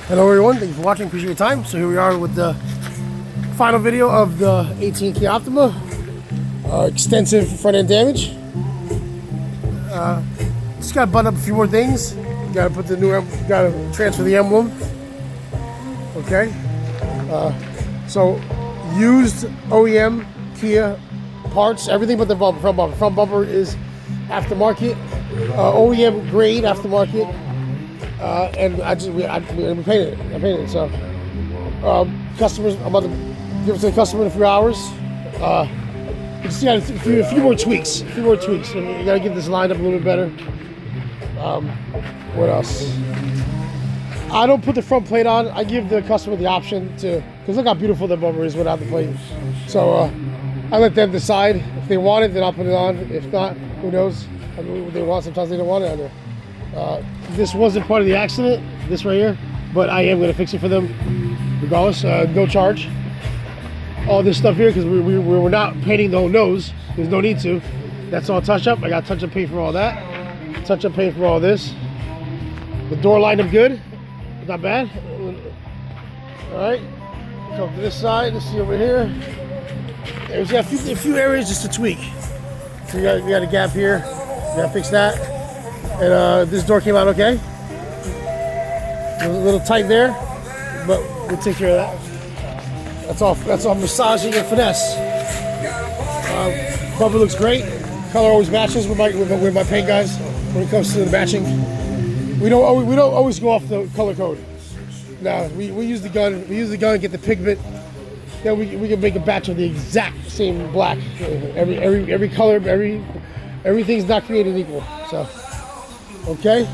Hello everyone, thank you for watching, appreciate your time. So here we are with the final video of the 18K Optima. Extensive front end damage. Just gotta button up a few more things. Gotta put the new, gotta transfer the emblem. Okay. So used OEM Kia parts, everything but the bumper, front bumper. Front bumper is aftermarket, OEM grade aftermarket. And we painted it. I painted it. So, customers, I'm about to give it to the customer in a few hours. You just got a few more tweaks. You gotta get this lined up a little bit better. What else? I don't put the front plate on. I give the customer the option to, because look how beautiful the bumper is without the plate. So I let them decide. If they want it, then I'll put it on. If not, who knows? I mean, what they want. Sometimes they don't want it on there. This wasn't part of the accident, this right here, but I am going to fix it for them regardless, no charge. All this stuff here, because we were not painting the whole nose, there's no need to. That's all touch up. I got touch up paint for all that, touch up paint for all this. The door lined up good, not bad. All right, come to this side, let's see over here. There's a few areas just to tweak. So you got a gap here, you got to fix that. And this door came out okay. A little tight there, but we'll take care of that. That's all massaging and finesse. Bumper looks great. Color always matches with my paint guys when it comes to the matching. We don't always go off the color code. No, we use the gun. We use the gun and get the pigment. Then we can make a batch of the exact same black. Every color, everything's not created equal. So. Okay,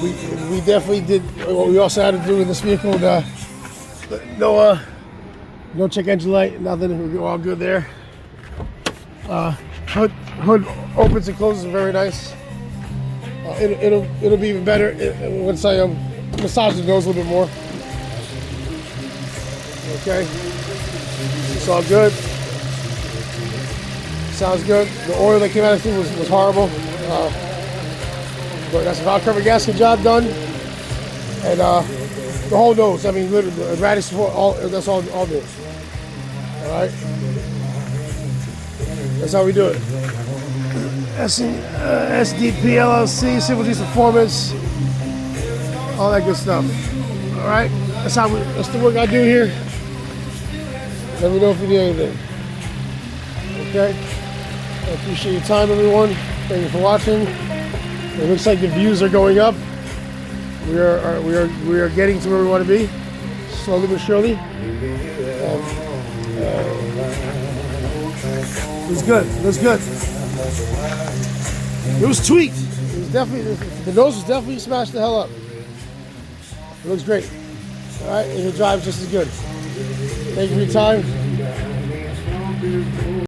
we definitely did what we also had to do in this vehicle. No check engine light, nothing. We're all good there. Hood opens and closes very nice. It'll be even better once I massage the nose a little bit more. Okay, it's all good. Sounds good. The oil that came out of the thing was horrible. But that's a valve cover gasket job done, and the whole nose. I mean, literally, the radish support. That's all good. All right, that's how we do it. SDP LLC, Civil Juice Performance, all that good stuff. All right, that's the work I do here. Let me know if you need anything. Okay, I appreciate your time, everyone. Thank you for watching. It looks like the views are going up. We are getting to where we want to be, slowly but surely. It was good. It was good. It was tweaked. It was definitely, the nose was definitely smashed the hell up. It looks great. All right, and it drives just as good. Thank you for your time.